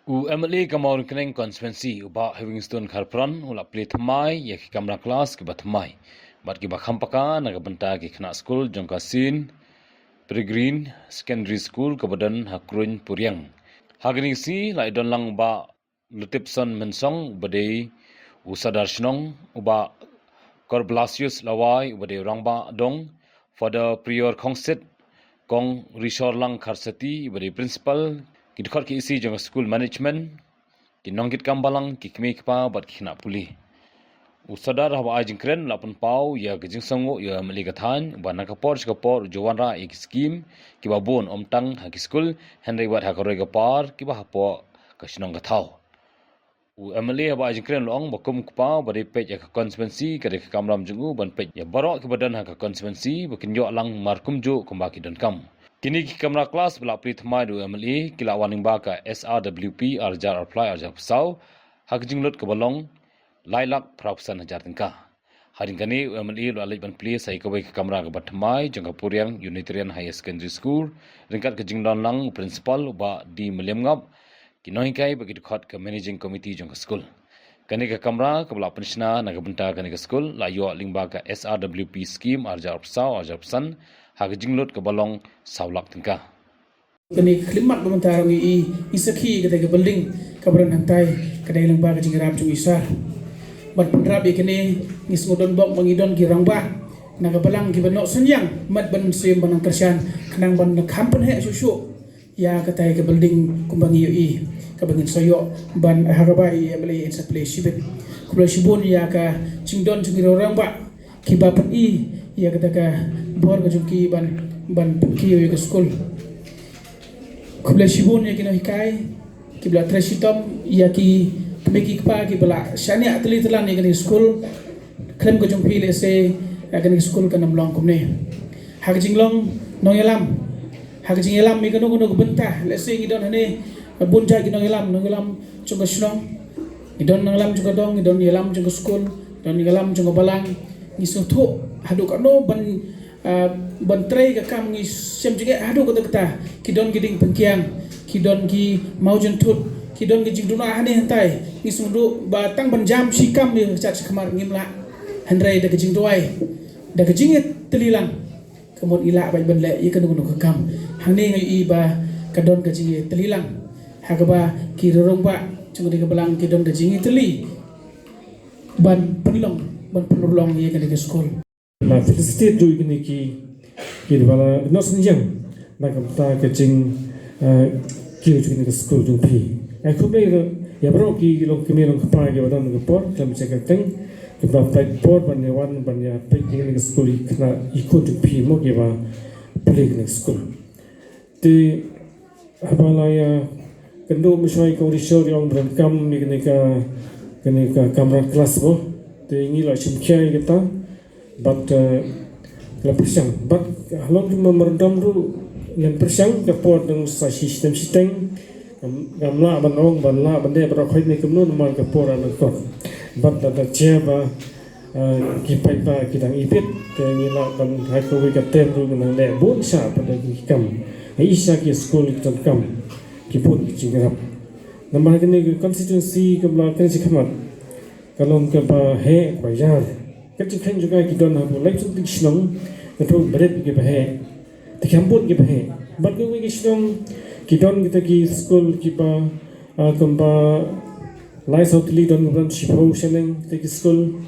UMLA Kamau Keng Constituency uba Livingston Kharpran ulap play thamai ya ki kamera kelas ki bathamai bat ki bakham paka naga benta ki khna school jongkasin Pregreen Secondary School kabadan Hakrun Puriang hagning si lai don lang ba Lutipson Mensong badai usadar shnong uba Corblasius lawai badai rangba dong for the prior khongset kong Rishor lang Kharsati badai principal Kidkhor ki isi jong school management ki nongkit kambalang ki kmi kpa bat khina puli usadar hawa ajing kren lapun pau ya gijing sango ya meligathan ba nakapor skapor jowanra ek scheme ki ba bon omtang ha ki school henry wat ha koroi gapar ki ba hapo kashnong gathau UMLA hawa ajing kren long bakum kpa ba de pej ya constituency ka de kamram jungu ban pej ya baro ki badan ha ka constituency bakin yo lang markum jo kumba ki don kam Kini ki kamera kelas belapri thmai du MLA kila waning ba ka SRWP arjar apply arjar pesau hak jinglot ke balong lailak prapsan hajar tingka haring kani MLA lo alai ban pli sai ka ke kamera ke bathmai jangka puriang Unitarian High Secondary School ringkat ke jingdon lang principal ba di meliamngap kinoi kai bagi khot ke managing committee jangka school kani ke kamera ke bela penshna naga benta kani ke school la yo lingba ka SRWP scheme arjar pesau arjar pesan hak jinglot ke balong saulak tingka kini klimat komentar ngi isaki kata ke building kabaran hantai kadai lengba ke jingrap chung isar bat pendrap ikene ngis ngodon bok mangidon girangba naga balang ki banok senyang mat ban sim banang kersan kenang ban kampen he susu ya kata ke building kumbangi i kabangin soyo ban harabai emle in supply shibet kubla shibun ya ka cingdon cingiro rangba kibapan i ya kata ka bor ka jumki ban ki yo ke school kubla shibun ya kina hikai kibla trasitom ya ki kemeki kpa ki bala shani atli telan ya kini school klem ka jumpi le se ya kini school ka namlong kumne hak jinglong nongelam hak jingelam mi kanu kanu benta le se ngidon hane bunja ki nongelam chung ka shnong ngidon nongelam chung ka dong ngidon yelam chung ka school don ngelam chung ka balang ngisutu haduk ano ban tray ka kam ngi sem jige hadu ko ta kidon giding pengkiang kidon ki maujen tut kidon ki jingduna hane hantai ngi sundu ba tang ban jam sikam ni chat khamar ngimla handrai da jing doai da jingit telilang kemod ila bai ban le i kanu ka kam hangne ngi i ba kadon ka jing telilang hagaba ki rorong ba chung di ka balang kidon da jing teli ban penulong i ka di school la felicitate du igni ki wala no senjang na kam ta ke jing ki ju ni school du pi ai khu nei ya bro ki long ki me long pa ge wadan ge por tam che ka teng ki ba pa por ban ne wan ban ya pe ki ni school ikna ikut du pi mo ge ba play ni school ti abala ya kendo misoi ko ri show yong bran kam ni ka kamera kelas bo ti ngi la chim kya ge ta but la persang but halong memerdam ru yang persang ke por deng sa sistem gamla banong banla bande bro khoi ni kumno mal ke por an ko but da cheba ki pai ba ki dang ipit ke ni la ban hai ko wi ka tem ru na le bon sa pa da ki kam ai isa ki school ki kam ki put jingrap namar ke ni constituency kamla kan si khamat kalong ke ba he ba yar Kerja kan juga kita nak mulai untuk senang, untuk berat kita bahe, tercampur kita bahe. Bagi kita senang, kita ki school kita tempa lai sautli dan bukan sipau senang kita ki school.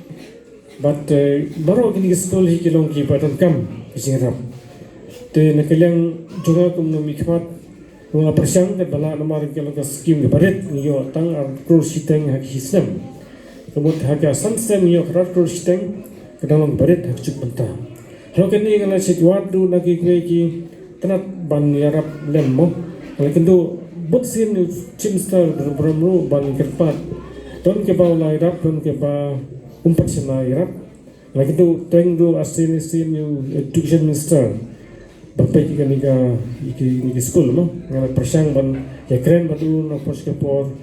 But baru kita school hi kita long kita dan kam kisah Te nak yang juga kumno mikmat, rumah persang dan bala nomor kita long scheme kita berat ni yo tang kurus kita hak hisam. Kemudian harga sunset ni orang terus teng kedalam berit hak cuk bentah. Kalau kini kalau situat tu nak ki tenat ban yarap lemmo. Kalau kendo but sin chimstar beramru ban kerpat. Don ke bau lai rap don ke ba umpat sena yarap. Kalau kendo teng do asin education minister. Bapak kini ka school mo. Kalau persang ban ya keren batu nak pos ke por.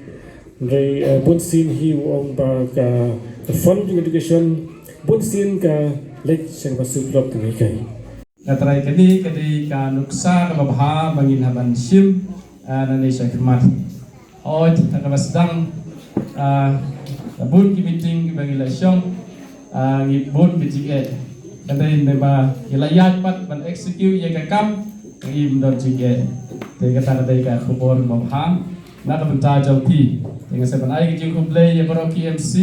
Dari bunsin hi ong ba ka fund education bunsin ka lek sen basu blok ni kai natrai kani ka nuksa ka babha bangin haban sim nani sakmat oh tak sedang bun ki meeting bagi lasyong ngi bun BGA kadai neba ilayat pat ban execute ye kakam im dor BGA te kata kadai ka khubor mabham na ka benta jaupi dengan sebenarnya kita kumplay ye baro KMC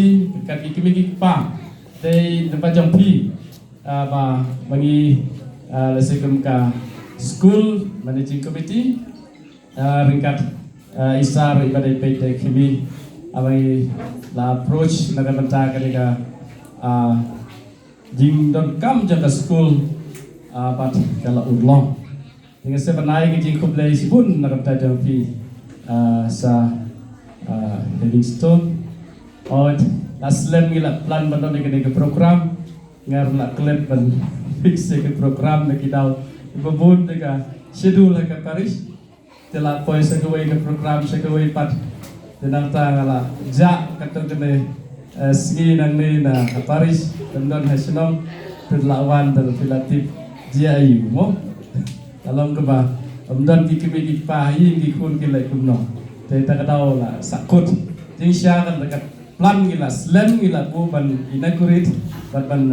kat kimi pa te neba jaupi ba bagi lesekum ka school managing committee ringkat isar ibadai PT kimi abai la approach na benta kadika jing don kam jaga school pat kala urlong dengan sebenarnya kita kumplay sibun na benta jaupi sa Livingstone or aslam gila plan bandon ke program ngar la klet ban fix ke program na kita bubun deka schedule ke Paris telah poin sekawai ke program sekawai pat tenang tangala ja katong kene sgi nang ni na Paris bandon hasilong terlawan dan filatif jiayu mo dalam ke ba amdan ki kemi pahi ki kun ki lai kumno te ta kadau la sakut jing sya kan dekat plan gila slam gila bu ban inaugurate ban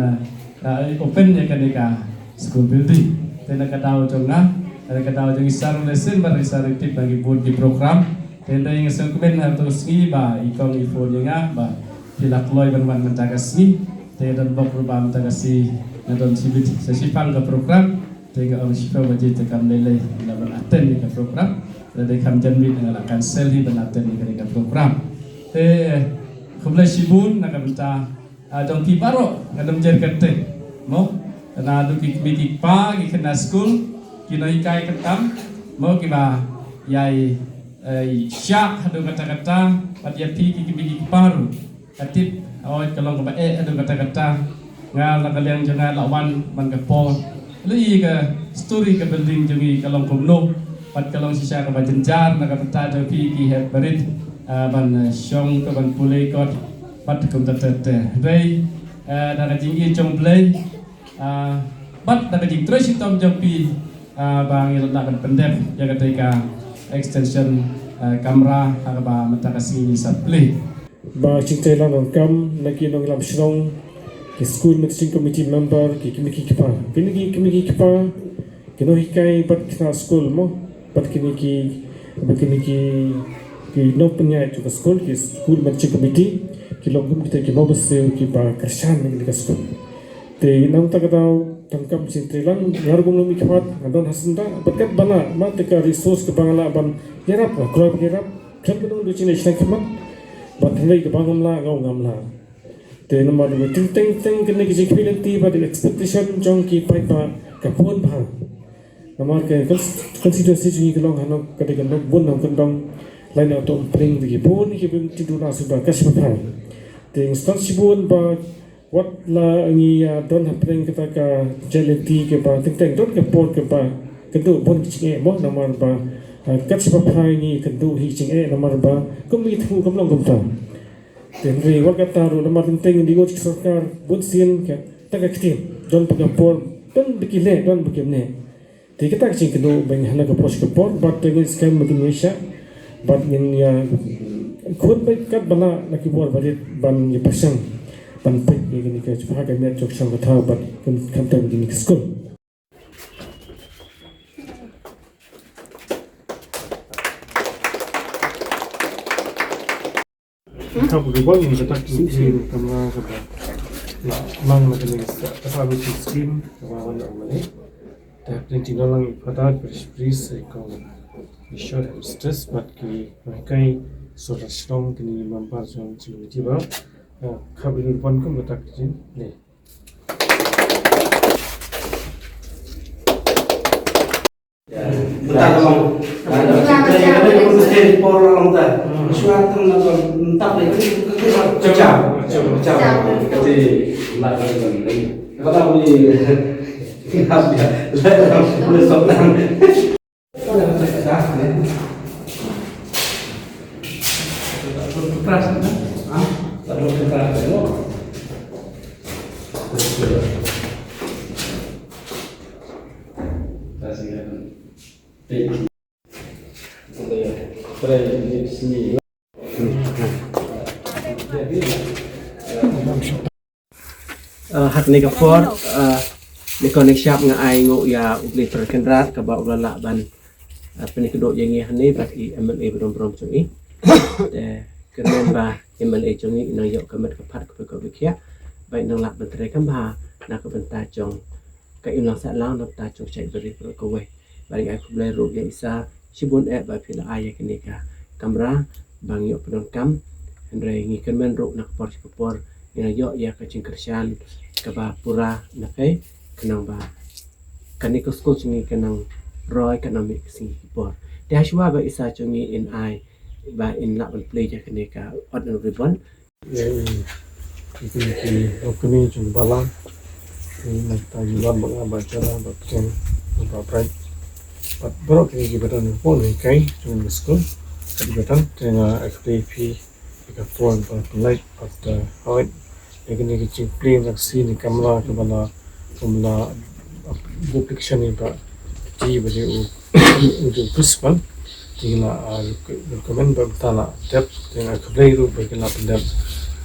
open ya kadeka school building te na kadau jonga te kadau jong isar lesson bar isar tip bagi buat di program te dai ngasal komen harus ngi ba ikong ifo nga ba tilak loy ban menjaga sni te dan bok rubam menjaga si ngadon sibit sesipang ke program tengok orang siapa wajib tekam lele dalam attend ke program dan kam janji dengan akan sel di dalam attend ke program kumpulan sibun nak minta dong pibaro ngadom jer kete mo na adu ki pa ki kena school kina ikai ketam mo kiba yai syak adu kata-kata patiati ki paru katip awak kalau ke adu kata-kata ngal kalian jangan lawan man ke po Lalu ke story ke building jadi kalau kumno, pat kalau sisa ke bajenjar, nak peta jadi ki het berit, ban syong ke ban pulai kot, pat kum tete. Ray, nak jingi jong play, pat nak jing terus hitam jampi, bang yang nak pendep, jaga teka extension kamera, agak mata kasih ni play. Ba cinta lang kam, lagi nong lam syong. School managing committee member kimi kipa kino hikai bat kita school mo bat kini ki no punya itu school managing committee kilo kita ki bobos ki pa kersan ni ka school te nam ta katau tangkam sintrelang ngargum no mikat ngadon hasenda bat kat bana ma te ka resource ke bangala ban yerap ko yerap kan betul do cine snak mat bat hendai ke bangam la ngau ngam la te nomor 2 ting kena visibility pada expectation jong ki pai pa kapon bang nomor ke consideration ni kelong hanok kata kan bon nang kendong lain auto pring di bon ki bim tidur na sudah kas pa te instance bon ba what la ni don happening kita ka jelity ke ba ting don ke por ke ba kedu bon ki mo nomor ba kas pa ni kedu hi ching nomor ba kumi thu kamlong kamta Tenri warga taru nama tentang di gojek sarkar buat sian ke tak aktif don pengapor don bikile don bikimne ti kita kecing kedu bang hana ke pos ke por bat dengan scam makin Malaysia bat ngin ya khud baik kat bala laki bor balit ban ye pasang ban pek ye gini ke chha ka met chok sang ka bat kam tam gini ke school Kamu juga ni kita sini kamera kita nak lang nak ni kita ambil screen kawan nak mana dah printing lang pada beris kau short and stress but ki kai sort of strong kini mampu jom tiba kabel pun kau betak jin ni Betul bang. Kita yang ada yang mesti por orang tak. Suatu nak entah lagi cecah. Jadi nak lagi. Kalau boleh ingat dia. Boleh sopan. Kalau nak cecah ni. Keras kan? Terlalu keras tu. Terima kasih. Pada sini hak ni ka for ni konek siap nga ai ngo ya ubli perkenrat ka ba ulala ban penik dok yang ni bagi MLA berom-berom cungi kemen ba MLA cungi nang yok kemet kepat ke bekia baik nang lak bentre kan ba nak benta cong ka imlang sa lang nak ta cong cai beri pro ko we bari ai ku blai ro ya isa sibun ba pila ai ke ni ka kamera bang yok pedon kam andre ngi kemen ro nak por por ina yok ya ka cing kersian ka ba pura na kai kenang ba kaniko school cungi kenang Roy economic Singapore. Dia shua ba isa cungi in I ba in lak play ja kenika on ribbon. Iki okuni chung balang. Ini ta yulan ba ba cara ba ken ba bright. But bro ki betan pon ni kai chung school. Kadi betan tengah FDP ka phone ba like at how ini ki chung play nak scene kamera ke bala kumla application ni ba di bagi untuk principal tinggal recommend bertala dep dengan keberai ru bagi la pendap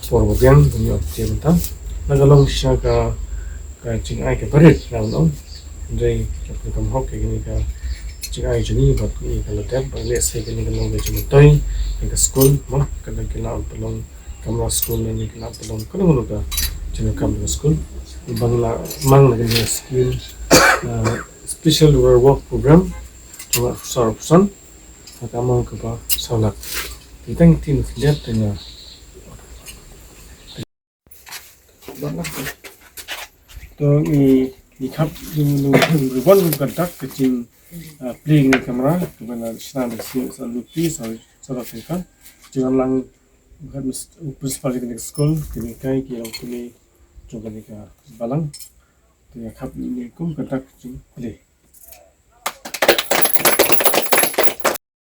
for bagian punya opsi mentang nagalong siya ka ching ai ke berit nagalong dari kita kam hok ke gini ka ching ai jeni bat ni kalau dep bagi se gini kalau ke cuma toy ke school mah kalau kita pelong kamera school ni kita pelong kalau ka cuma kamera school bangla mang lagi skill special work program cuma sarapsan agama ke ba salat kita tin lihat dengan to ni kap lu ribbon kontak kecing playing kamera kepada sinar si saluti salat kan jangan lang principal di school kini kai kira kini coba ni ka balang dia kap ni kum kontak kecing play